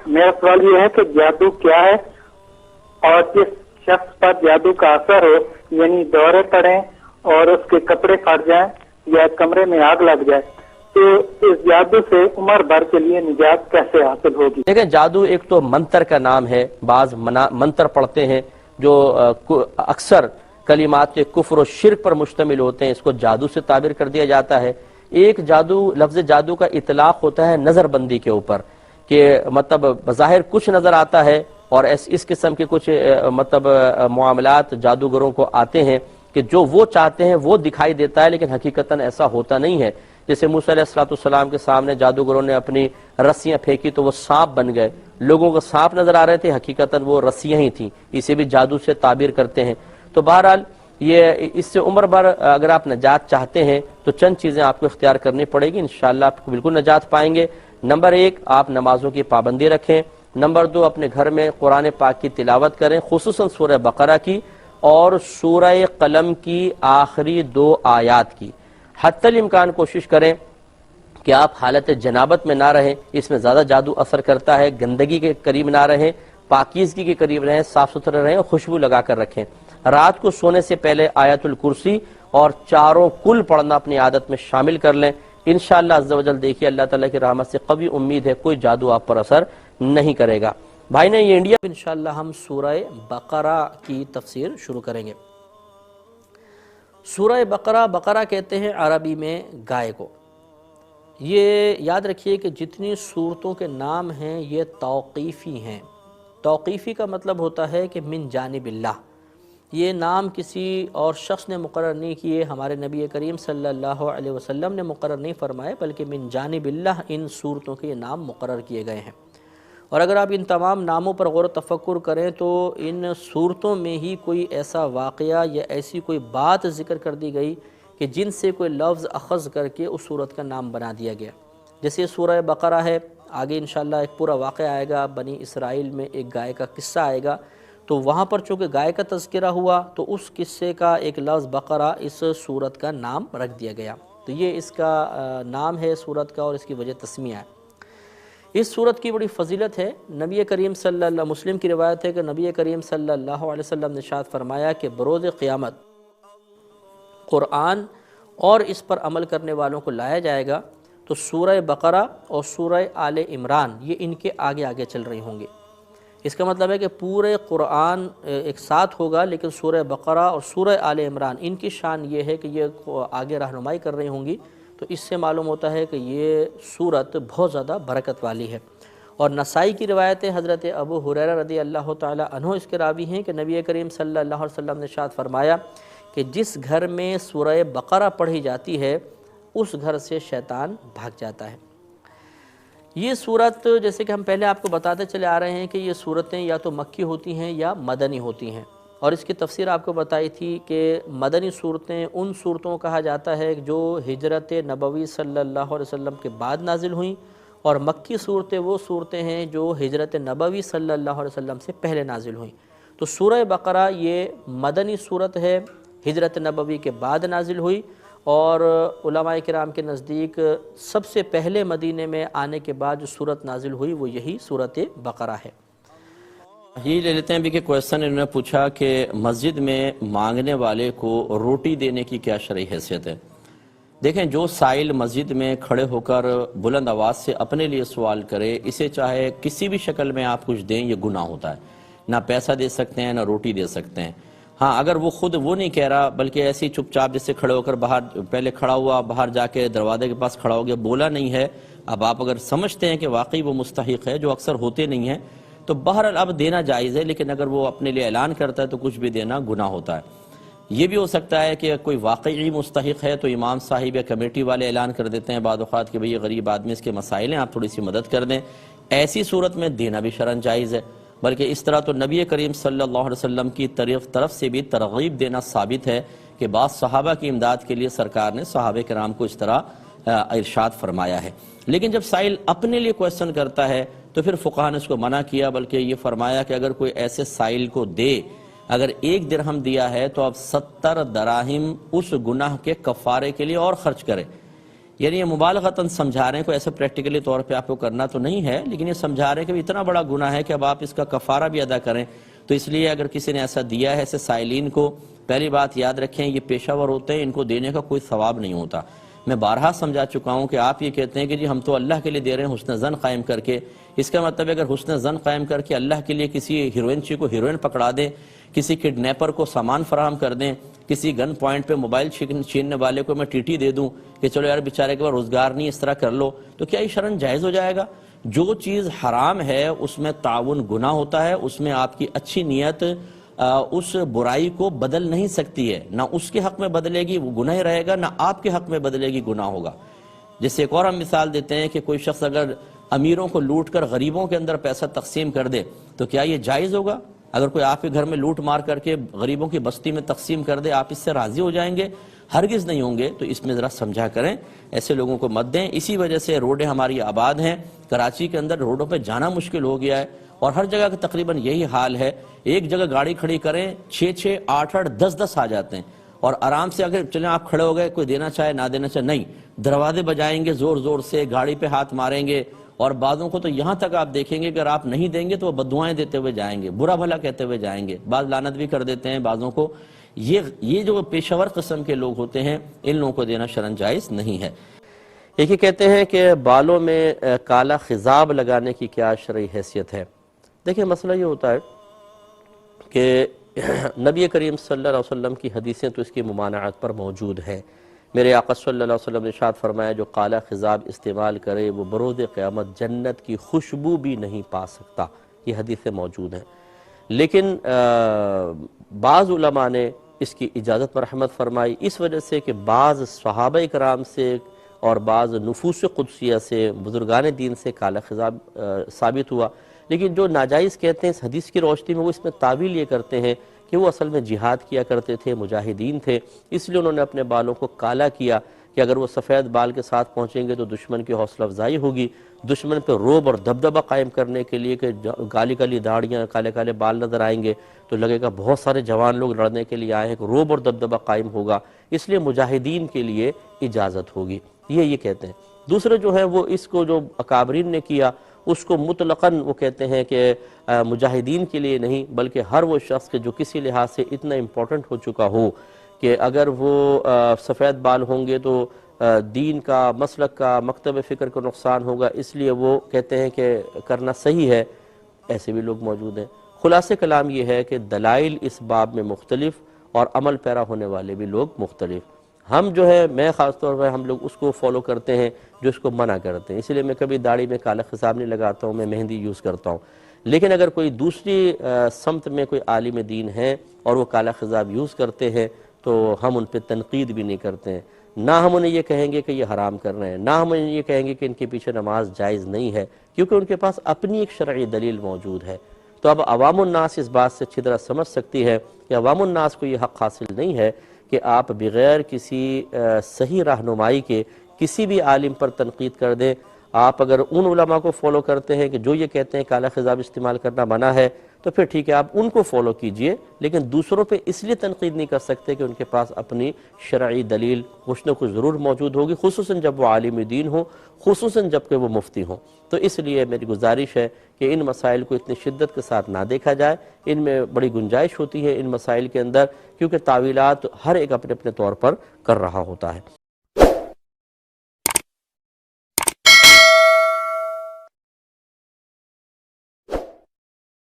میرا سوال یہ ہے کہ جادو کیا ہے، اور جس شخص پر جادو کا اثر ہو، یعنی دورے پڑیں اور اس کے کپڑے پھٹ جائیں یا کمرے میں آگ لگ جائے، تو اس جادو سے عمر بھر کے لیے نجات کیسے حاصل ہوگی؟ دیکھیں، جادو ایک تو منتر کا نام ہے، بعض منتر پڑھتے ہیں جو اکثر کلمات کے کفر و شرک پر مشتمل ہوتے ہیں، اس کو جادو سے تعبیر کر دیا جاتا ہے۔ ایک جادو، لفظ جادو کا اطلاق ہوتا ہے نظر بندی کے اوپر، کہ مطلب بظاہر کچھ نظر آتا ہے، اور اس قسم کے کچھ مطلب معاملات جادوگروں کو آتے ہیں کہ جو وہ چاہتے ہیں وہ دکھائی دیتا ہے، لیکن حقیقتاً ایسا ہوتا نہیں ہے۔ جیسے موسیٰ علیہ السلام کے سامنے جادوگروں نے اپنی رسیاں پھینکی تو وہ سانپ بن گئے، لوگوں کو سانپ نظر آ رہے تھے، حقیقتاً وہ رسیاں ہی تھیں۔ اسے بھی جادو سے تعبیر کرتے ہیں۔ تو بہرحال یہ اس سے عمر بھر اگر آپ نجات چاہتے ہیں تو چند چیزیں آپ کو اختیار کرنی پڑے گی، انشاءاللہ آپ بالکل نجات پائیں گے۔ نمبر 1، آپ نمازوں کی پابندی رکھیں۔ نمبر 2، اپنے گھر میں قرآن پاک کی تلاوت کریں، خصوصاً سورہ بقرہ کی اور سورہ قلم کی آخری 2 آیات کی۔ حتی الامکان کوشش کریں کہ آپ حالت جنابت میں نہ رہیں، اس میں زیادہ جادو اثر کرتا ہے۔ گندگی کے قریب نہ رہیں، پاکیزگی کے قریب رہیں، صاف ستھرے رہیں اور خوشبو لگا کر رکھیں۔ رات کو سونے سے پہلے آیت الکرسی اور چاروں کل پڑھنا اپنی عادت میں شامل کر لیں۔ انشاءاللہ عز و جل دیکھیے اللہ تعالیٰ کی رحمت سے قوی امید ہے کوئی جادو آپ پر اثر نہیں کرے گا۔ بھائی نے یہ انڈیا انشاءاللہ ہم سورہ بقرہ کی تفسیر شروع کریں گے۔ سورہ بقرہ کہتے ہیں عربی میں گائے کو۔ یہ یاد رکھیے کہ جتنی سورتوں کے نام ہیں یہ توقیفی ہیں۔ توقیفی کا مطلب ہوتا ہے کہ من جانب اللہ، یہ نام کسی اور شخص نے مقرر نہیں کیے، ہمارے نبی کریم صلی اللہ علیہ وسلم نے مقرر نہیں فرمائے، بلکہ من جانب اللہ ان سورتوں کے یہ نام مقرر کیے گئے ہیں۔ اور اگر آپ ان تمام ناموں پر غور و تفکر کریں تو ان صورتوں میں ہی کوئی ایسا واقعہ یا ایسی کوئی بات ذکر کر دی گئی کہ جن سے کوئی لفظ اخذ کر کے اس صورت کا نام بنا دیا گیا۔ جیسے سورہ بقرہ ہے، آگے انشاءاللہ ایک پورا واقعہ آئے گا، بنی اسرائیل میں ایک گائے کا قصہ آئے گا، تو وہاں پر چونکہ گائے کا تذکرہ ہوا تو اس قصے کا ایک لفظ بقرہ اس صورت کا نام رکھ دیا گیا۔ تو یہ اس کا نام ہے صورت کا اور اس کی وجہ تسمیہ ہے۔ اس صورت کی بڑی فضیلت ہے۔ نبی کریم صلی اللہ مسلم کی روایت ہے کہ نبی کریم صلی اللہ علیہ وسلم نے ارشاد فرمایا کہ بروز قیامت قرآن اور اس پر عمل کرنے والوں کو لایا جائے گا تو سورہ بقرہ اور سورہ آل عمران یہ ان کے آگے آگے چل رہی ہوں گی۔ اس کا مطلب ہے کہ پورے قرآن ایک ساتھ ہوگا، لیکن سورہ بقرہ اور سورہ آل عمران ان کی شان یہ ہے کہ یہ آگے رہنمائی کر رہی ہوں گی۔ تو اس سے معلوم ہوتا ہے کہ یہ سورت بہت زیادہ برکت والی ہے۔ اور نسائی کی روایت حضرت ابو ہریرہ رضی اللہ تعالی عنہ اس کے راوی ہیں کہ نبی کریم صلی اللہ علیہ وسلم نے ارشاد فرمایا کہ جس گھر میں سورہ بقرہ پڑھی جاتی ہے اس گھر سے شیطان بھاگ جاتا ہے۔ یہ صورت جیسے کہ ہم پہلے آپ کو بتاتے چلے آ رہے ہیں کہ یہ صورتیں یا تو مکی ہوتی ہیں یا مدنی ہوتی ہیں، اور اس کی تفسیر آپ کو بتائی تھی کہ مدنی صورتیں ان صورتوں کو کہا جاتا ہے جو ہجرت نبوی صلی اللہ علیہ وسلم کے بعد نازل ہوئیں، اور مکی صورتیں وہ صورتیں ہیں جو ہجرت نبوی صلی اللہ علیہ وسلم سے پہلے نازل ہوئیں۔ تو سورہ بقرہ یہ مدنی صورت ہے، ہجرت نبوی کے بعد نازل ہوئی، اور علماء کرام کے نزدیک سب سے پہلے مدینے میں آنے کے بعد جو صورت نازل ہوئی وہ یہی سورت بقرہ ہے۔ یہ لے لیتے ہیں بھی کہ کویسچن انہوں نے پوچھا کہ مسجد میں مانگنے والے کو روٹی دینے کی کیا شرعی حیثیت ہے۔ دیکھیں، جو سائل مسجد میں کھڑے ہو کر بلند آواز سے اپنے لیے سوال کرے، اسے چاہے کسی بھی شکل میں آپ کچھ دیں یہ گناہ ہوتا ہے۔ نہ پیسہ دے سکتے ہیں نہ روٹی دے سکتے ہیں۔ ہاں، اگر وہ خود وہ نہیں کہہ رہا بلکہ ایسی چپ چاپ جس سے کھڑے ہو کر باہر پہلے کھڑا ہوا، باہر جا کے دروازے کے پاس کھڑا ہو گیا، بولا نہیں ہے، اب آپ اگر سمجھتے ہیں کہ واقعی وہ مستحق ہے، جو اکثر ہوتے نہیں ہیں، تو بہرحال اب دینا جائز ہے، لیکن اگر وہ اپنے لیے اعلان کرتا ہے تو کچھ بھی دینا گناہ ہوتا ہے۔ یہ بھی ہو سکتا ہے کہ کوئی واقعی مستحق ہے تو امام صاحب یا کمیٹی والے اعلان کر دیتے ہیں بعض اوقات کہ بھئی یہ غریب آدمی اس کے مسائل ہیں، آپ تھوڑی سی مدد کر دیں، ایسی صورت میں دینا بھی شرعاً جائز ہے۔ بلکہ اس طرح تو نبی کریم صلی اللہ علیہ وسلم کی طرف سے بھی ترغیب دینا ثابت ہے کہ بعض صحابہ کی امداد کے لیے سرکار نے صحابہ کرام کو اس طرح ارشاد فرمایا ہے۔ لیکن جب سائل اپنے لیے کویسچن کرتا ہے تو پھر فقہاء نے اس کو منع کیا، بلکہ یہ فرمایا کہ اگر کوئی ایسے سائل کو دے، اگر 1 درہم دیا ہے تو اب 70 دراہم اس گناہ کے کفارے کے لیے اور خرچ کرے۔ یعنی یہ مبالغتاً سمجھا رہے ہیں، کوئی ایسے پریکٹیکلی طور پہ آپ کو کرنا تو نہیں ہے، لیکن یہ سمجھا رہے ہیں کہ اتنا بڑا گناہ ہے کہ اب آپ اس کا کفارہ بھی ادا کریں۔ تو اس لیے اگر کسی نے ایسا دیا ہے ایسے سائلین کو، پہلی بات یاد رکھیں یہ پیشہ ور ہوتے ہیں، ان کو دینے کا کوئی ثواب نہیں ہوتا۔ میں بارہا سمجھا چکا ہوں کہ آپ یہ کہتے ہیں کہ جی ہم تو اللہ کے لیے دے رہے ہیں حسن ظن قائم کر کے، اس کا مطلب اگر حسن ظن قائم کر کے اللہ کے لیے کسی ہیروئن چی کو ہیروئن پکڑا دیں، کسی کڈنیپر کو سامان فراہم کر دیں، کسی گن پوائنٹ پہ موبائل چھیننے والے کو میں ٹی دے دوں کہ چلو یار بیچارے کے بعد روزگار نہیں، اس طرح کر لو، تو کیا یہ شرعاً جائز ہو جائے گا؟ جو چیز حرام ہے اس میں تعاون گناہ ہوتا ہے، اس میں آپ کی اچھی نیت اس برائی کو بدل نہیں سکتی ہے، نہ اس کے حق میں بدلے گی وہ گناہ رہے گا، نہ آپ کے حق میں بدلے گی گناہ ہوگا۔ جیسے ایک اور ہم مثال دیتے ہیں کہ کوئی شخص اگر امیروں کو لوٹ کر غریبوں کے اندر پیسہ تقسیم کر دے تو کیا یہ جائز ہوگا؟ اگر کوئی آپ کے گھر میں لوٹ مار کر کے غریبوں کی بستی میں تقسیم کر دے، آپ اس سے راضی ہو جائیں گے؟ ہرگز نہیں ہوں گے۔ تو اس میں ذرا سمجھا کریں، ایسے لوگوں کو مت دیں۔ اسی وجہ سے روڈیں ہماری آباد ہیں، کراچی کے اندر روڈوں پہ جانا مشکل ہو گیا ہے، اور ہر جگہ کا تقریباً یہی حال ہے۔ ایک جگہ گاڑی کھڑی کریں 6 8 8 10 آ جاتے ہیں، اور آرام سے اگر چلیں آپ کھڑے ہو گئے، کوئی دینا چاہے نہ دینا چاہے نہیں، دروازے بجائیں گے زور زور سے، گاڑی پہ ہاتھ ماریں گے، اور بعضوں کو تو یہاں تک آپ دیکھیں گے کہ اگر آپ نہیں دیں گے تو وہ بددعائیں دیتے ہوئے جائیں گے، برا بھلا کہتے ہوئے جائیں گے، بعض لعنت بھی کر دیتے ہیں بعضوں کو۔ یہ جو پیشہ ور قسم کے لوگ ہوتے ہیں ان لوگوں کو دینا شرعاً جائز نہیں ہے۔ ایک ہی کہتے ہیں کہ بالوں میں کالا خضاب لگانے کی کیا شرعی حیثیت ہے؟ دیکھیں مسئلہ یہ ہوتا ہے کہ نبی کریم صلی اللہ علیہ وسلم کی حدیثیں تو اس کی ممانعت پر موجود ہیں۔ میرے آقا صلی اللہ علیہ وسلم نے ارشاد فرمایا جو کالا خضاب استعمال کرے وہ بروز قیامت جنت کی خوشبو بھی نہیں پا سکتا، یہ حدیثیں موجود ہیں۔ لیکن بعض علماء نے اس کی اجازت پر رحمت فرمائی، اس وجہ سے کہ بعض صحابہ کرام سے اور بعض نفوس قدسیہ سے، بزرگان دین سے کالا خضاب ثابت ہوا۔ لیکن جو ناجائز کہتے ہیں اس حدیث کی روشنی میں، وہ اس میں تعویل یہ کرتے ہیں کہ وہ اصل میں جہاد کیا کرتے تھے، مجاہدین تھے، اس لیے انہوں نے اپنے بالوں کو کالا کیا کہ اگر وہ سفید بال کے ساتھ پہنچیں گے تو دشمن کی حوصلہ افزائی ہوگی، دشمن پہ رعب اور دبدبہ قائم کرنے کے لیے کہ کالی کالی داڑیاں، کالے کالے بال نظر آئیں گے تو لگے گا بہت سارے جوان لوگ لڑنے کے لیے آئے ہیں، کہ رعب اور دبدبہ قائم ہوگا، اس لیے مجاہدین کے لیے اجازت ہوگی، یہ کہتے ہیں۔ دوسرے جو ہے وہ اس کو جو اکابرین نے کیا اس کو مطلقاً وہ کہتے ہیں کہ مجاہدین کے لیے نہیں، بلکہ ہر وہ شخص کے جو کسی لحاظ سے اتنا امپورٹنٹ ہو چکا ہو کہ اگر وہ سفید بال ہوں گے تو دین کا، مسلک کا، مکتب فکر کا نقصان ہوگا، اس لیے وہ کہتے ہیں کہ کرنا صحیح ہے، ایسے بھی لوگ موجود ہیں۔ خلاصہ کلام یہ ہے کہ دلائل اس باب میں مختلف اور عمل پیرا ہونے والے بھی لوگ مختلف۔ ہم جو ہے، میں خاص طور پر ہم لوگ اس کو فالو کرتے ہیں جو اس کو منع کرتے ہیں، اس لیے میں کبھی داڑھی میں کالا خضاب نہیں لگاتا ہوں، میں مہندی یوز کرتا ہوں۔ لیکن اگر کوئی دوسری سمت میں کوئی عالم دین ہے اور وہ کالا خضاب یوز کرتے ہیں تو ہم ان پہ تنقید بھی نہیں کرتے ہیں، نہ ہم انہیں یہ کہیں گے کہ یہ حرام کر رہے ہیں، نہ ہم انہیں یہ کہیں گے کہ ان کے پیچھے نماز جائز نہیں ہے، کیونکہ ان کے پاس اپنی ایک شرعی دلیل موجود ہے۔ تو اب عوام الناس اس بات سے اچھی طرح سمجھ سکتی ہے کہ عوام الناس کو یہ حق حاصل نہیں ہے کہ آپ بغیر کسی صحیح رہنمائی کے کسی بھی عالم پر تنقید کر دیں۔ آپ اگر ان علماء کو فالو کرتے ہیں کہ جو یہ کہتے ہیں کالا خضاب استعمال کرنا منع ہے تو پھر ٹھیک ہے، آپ ان کو فالو کیجئے، لیکن دوسروں پہ اس لیے تنقید نہیں کر سکتے کہ ان کے پاس اپنی شرعی دلیل کچھ نہ کچھ ضرور موجود ہوگی، خصوصاً جب وہ عالم دین ہوں، خصوصاً جب کہ وہ مفتی ہوں۔ تو اس لیے میری گزارش ہے کہ ان مسائل کو اتنی شدت کے ساتھ نہ دیکھا جائے، ان میں بڑی گنجائش ہوتی ہے ان مسائل کے اندر، کیونکہ تعویلات ہر ایک اپنے اپنے طور پر کر رہا ہوتا ہے۔